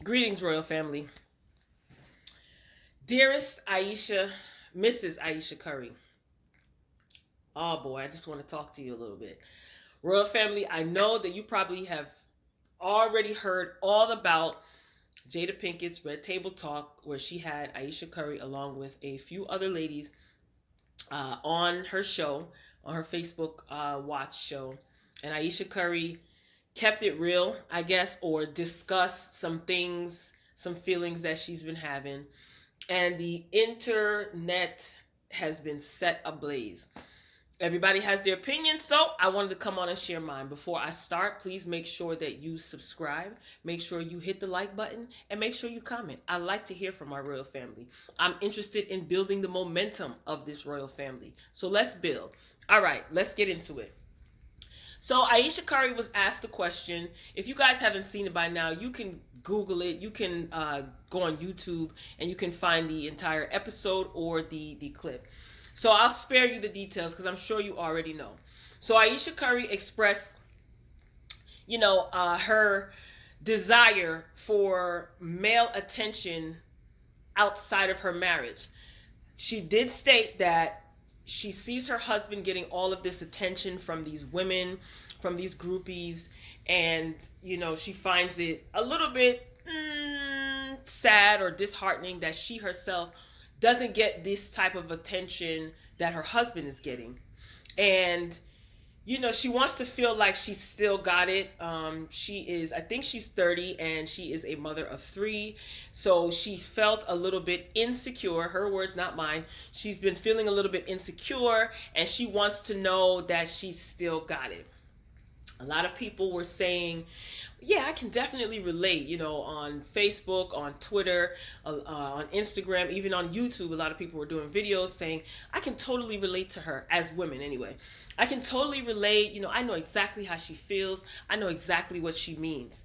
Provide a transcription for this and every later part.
Greetings, royal family. Dearest Ayesha, Mrs. Ayesha Curry. Oh boy, I just want to talk to you a little bit. Royal family, I know that you probably have already heard all about Jada Pinkett's Red Table Talk, where she had Ayesha Curry along with a few other ladies on her show, on her Facebook Watch show. And Ayesha Curry kept it real, I guess, or discussed some things, some feelings that she's been having. And the internet has been set ablaze. Everybody has their opinion, so I wanted to come on and share mine. Before I start, please make sure that you subscribe, make sure you hit the like button, and make sure you comment. I like to hear from our royal family. I'm interested in building the momentum of this royal family. So let's build. All right, let's get into it. So Ayesha Curry was asked the question. If you guys haven't seen it by now, you can Google it. You can go on YouTube and you can find the entire episode or the clip. So I'll spare you the details because I'm sure you already know. So Ayesha Curry expressed, her desire for male attention outside of her marriage. She did state that she sees her husband getting all of this attention from these women, from these groupies, and, she finds it a little bit sad or disheartening that she herself doesn't get this type of attention that her husband is getting. And, she wants to feel like she's still got it. I think she's 30 and she is a mother of 3. So she felt a little bit insecure. Her words, not mine. She's been feeling a little bit insecure and she wants to know that she's still got it. A lot of people were saying, yeah, I can definitely relate, on Facebook, on Twitter, on Instagram, even on YouTube. A lot of people were doing videos saying, I can totally relate to her, as women anyway. I can totally relate. I know exactly how she feels. I know exactly what she means.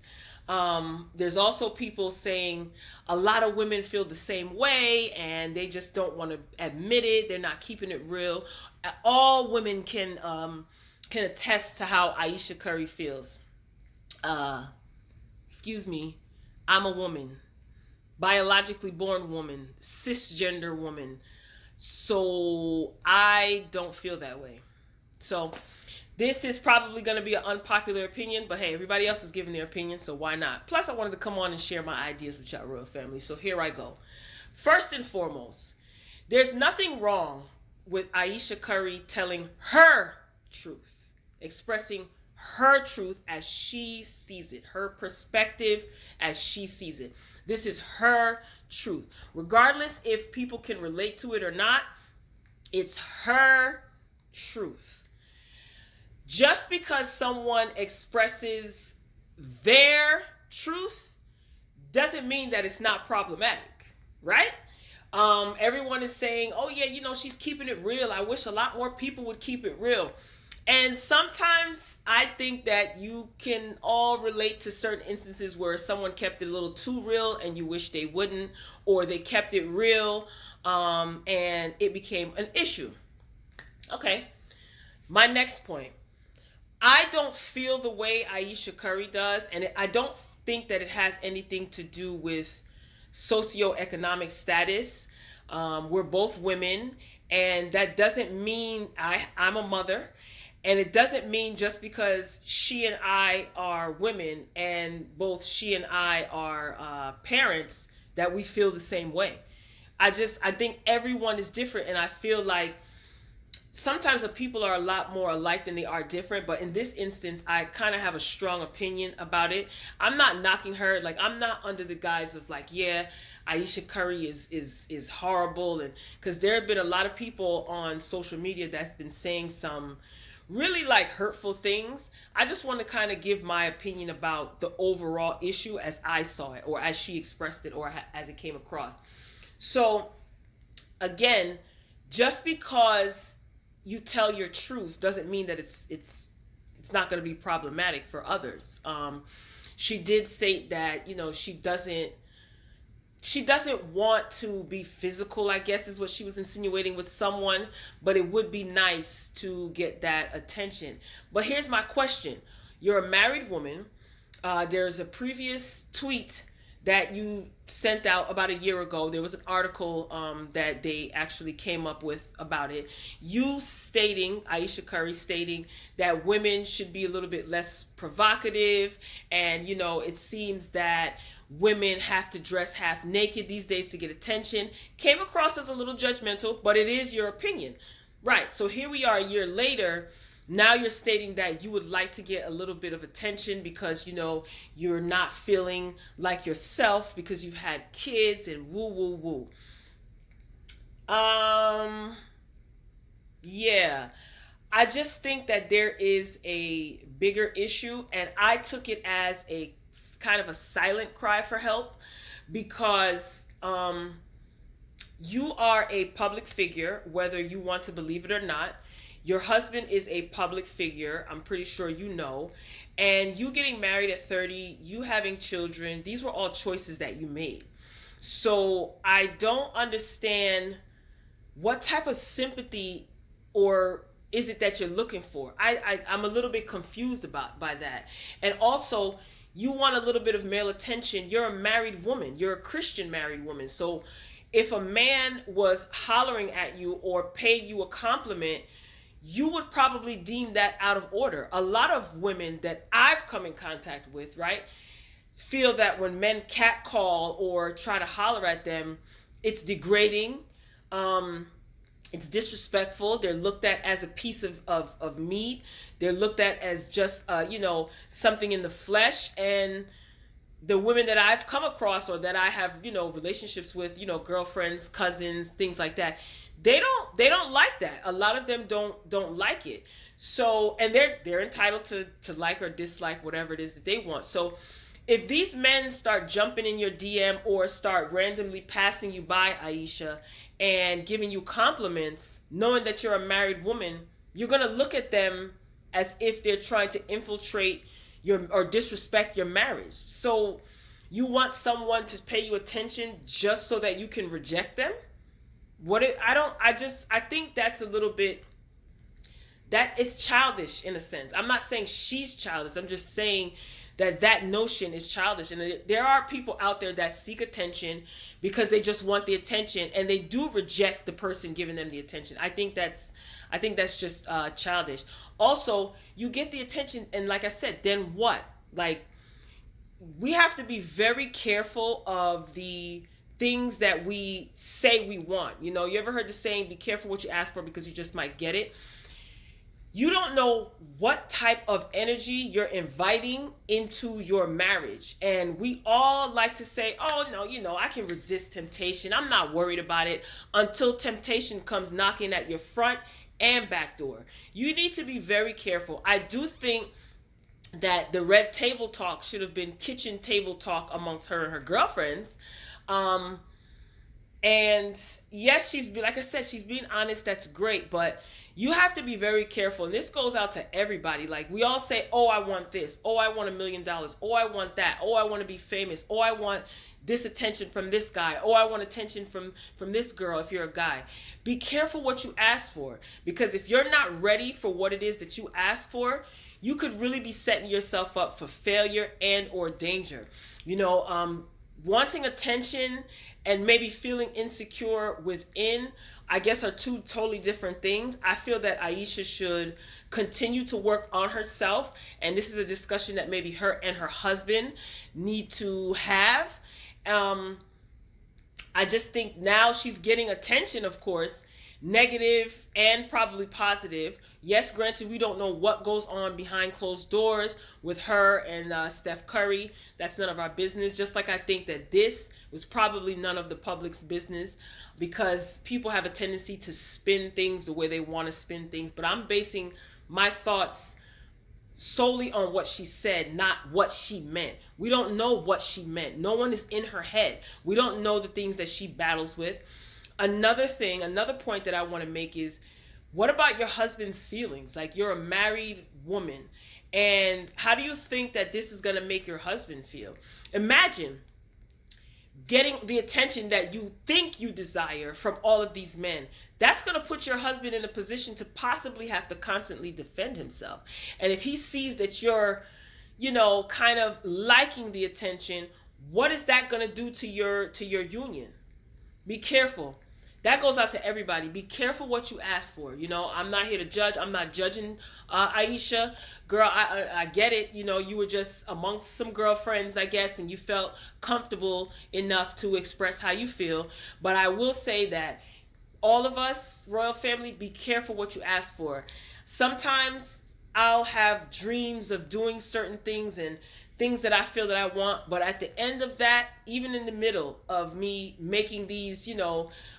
There's also people saying a lot of women feel the same way and they just don't want to admit it. They're not keeping it real. All women can attest to how Ayesha Curry feels. Excuse me, I'm a woman, biologically born woman, cisgender woman. So I don't feel that way. So this is probably going to be an unpopular opinion, but hey, everybody else is giving their opinion, so why not? Plus, I wanted to come on and share my ideas with y'all royal family. So here I go. First and foremost, there's nothing wrong with Ayesha Curry telling her truth, expressing her truth as she sees it, her perspective as she sees it. This is her truth. Regardless if people can relate to it or not, it's her truth. Just because someone expresses their truth doesn't mean that it's not problematic, right? Everyone is saying, oh yeah, she's keeping it real. I wish a lot more people would keep it real. And sometimes I think that you can all relate to certain instances where someone kept it a little too real and you wish they wouldn't, or they kept it real and it became an issue. Okay, my next point. I don't feel the way Ayesha Curry does, and I don't think that it has anything to do with socioeconomic status. We're both women, and that doesn't mean I'm a mother. And it doesn't mean just because she and I are women and both she and I are parents that we feel the same way. I think everyone is different, and I feel like sometimes the people are a lot more alike than they are different. But in this instance, I kind of have a strong opinion about it. I'm not knocking her. Like, I'm not under the guise of like, yeah, Ayesha Curry is horrible, and because there have been a lot of people on social media that's been saying some really like hurtful things. I just want to kind of give my opinion about the overall issue as I saw it, or as she expressed it, or as it came across. So again, just because you tell your truth doesn't mean that it's not going to be problematic for others. She did say that, she doesn't want to be physical, I guess is what she was insinuating with someone, but it would be nice to get that attention. But here's my question. You're a married woman. There's a previous tweet that you sent out about a year ago. There was an article that they actually came up with about it. You stating, Ayesha Curry stating, that women should be a little bit less provocative, and it seems that women have to dress half naked these days to get attention. Came across as a little judgmental, but it is your opinion. Right, so here we are a year later. Now you're stating that you would like to get a little bit of attention because you're not feeling like yourself because you've had kids and woo woo woo. Yeah. I just think that there is a bigger issue, and I took it as a kind of a silent cry for help because you are a public figure, whether you want to believe it or not. Your husband is a public figure, I'm pretty sure you know. And you getting married at 30, you having children, these were all choices that you made. So I don't understand what type of sympathy or is it that you're looking for. I'm a little bit confused by that. And also, you want a little bit of male attention. You're a married woman. You're a Christian married woman. So if a man was hollering at you or paid you a compliment, you would probably deem that out of order. A lot of women that I've come in contact with, right, feel that when men catcall or try to holler at them, it's degrading, it's disrespectful. They're looked at as a piece of meat. They're looked at as just, something in the flesh. And the women that I've come across or that I have, relationships with, girlfriends, cousins, things like that, they don't like that. A lot of them don't like it. So, and they're entitled to like or dislike whatever it is that they want. So if these men start jumping in your DM or start randomly passing you by, Ayesha, and giving you compliments, knowing that you're a married woman, you're going to look at them as if they're trying to infiltrate or disrespect your marriage. So you want someone to pay you attention just so that you can reject them? I think that's a little bit, that is childish in a sense. I'm not saying she's childish. I'm just saying that notion is childish. And there are people out there that seek attention because they just want the attention, and they do reject the person giving them the attention. I think that's just childish. Also, you get the attention, and like I said, then what? Like, we have to be very careful of the things that we say we want. You ever heard the saying, be careful what you ask for because you just might get it? You don't know what type of energy you're inviting into your marriage. And we all like to say, oh, no, I can resist temptation. I'm not worried about it, until temptation comes knocking at your front and back door. You need to be very careful. I do think that the red table talk should have been kitchen table talk amongst her and her girlfriends. And yes, like I said, she's being honest. That's great. But you have to be very careful. And this goes out to everybody. Like, we all say, oh, I want this. Oh, I want $1 million. Oh, I want that. Oh, I want to be famous. Oh, I want this attention from this guy. Oh, I want attention from this girl if you're a guy. Be careful what you ask for. Because if you're not ready for what it is that you ask for, you could really be setting yourself up for failure and or danger. Wanting attention and maybe feeling insecure within, I guess, are two totally different things. I feel that Ayesha should continue to work on herself, and this is a discussion that maybe her and her husband need to have. I just think now she's getting attention, of course, negative and probably positive. Yes, granted, we don't know what goes on behind closed doors with her and Steph Curry. That's none of our business. Just like I think that this was probably none of the public's business, because people have a tendency to spin things the way they want to spin things. But I'm basing my thoughts solely on what she said, not what she meant. We don't know what she meant. No one is in her head. We don't know the things that she battles with. Another point that I want to make is, what about your husband's feelings? Like, you're a married woman, and how do you think that this is going to make your husband feel? Imagine getting the attention that you think you desire from all of these men. That's going to put your husband in a position to possibly have to constantly defend himself. And if he sees that you're, kind of liking the attention, what is that going to do to your union? Be careful. That goes out to everybody. Be careful what you ask for. I'm not here to judge. I'm not judging Ayesha. Girl, I get it. You were just amongst some girlfriends, I guess, and you felt comfortable enough to express how you feel. But I will say that all of us, royal family, be careful what you ask for. Sometimes I'll have dreams of doing certain things and things that I feel that I want, but at the end of that, even in the middle of me making these,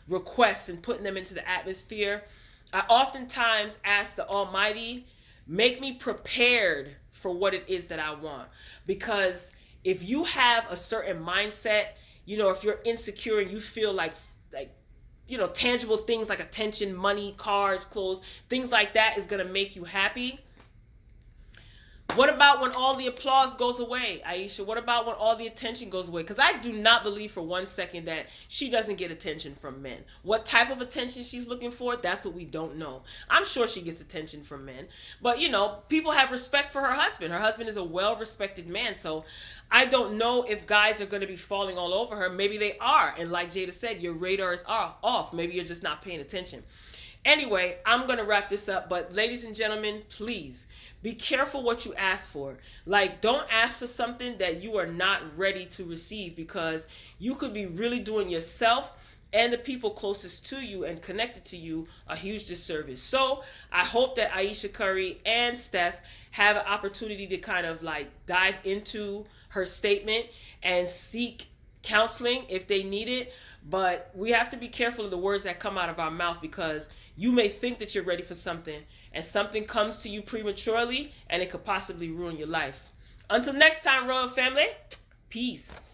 requests and putting them into the atmosphere, I oftentimes ask the Almighty, make me prepared for what it is that I want. Because if you have a certain mindset, if you're insecure and you feel like tangible things like attention, money, cars, clothes, things like that is going to make you happy. What about when all the applause goes away, Ayesha? What about when all the attention goes away? Because I do not believe for one second that she doesn't get attention from men. What type of attention she's looking for, that's what we don't know. I'm sure she gets attention from men. But, people have respect for her husband. Her husband is a well-respected man. So I don't know if guys are going to be falling all over her. Maybe they are. And like Jada said, your radar is off. Maybe you're just not paying attention. Anyway, I'm going to wrap this up. But ladies and gentlemen, please be careful what you ask for. Like, don't ask for something that you are not ready to receive, because you could be really doing yourself and the people closest to you and connected to you a huge disservice. So I hope that Ayesha Curry and Steph have an opportunity to kind of like dive into her statement and seek counseling if they need it. But we have to be careful of the words that come out of our mouth, because you may think that you're ready for something and something comes to you prematurely and it could possibly ruin your life. Until next time, royal family, peace.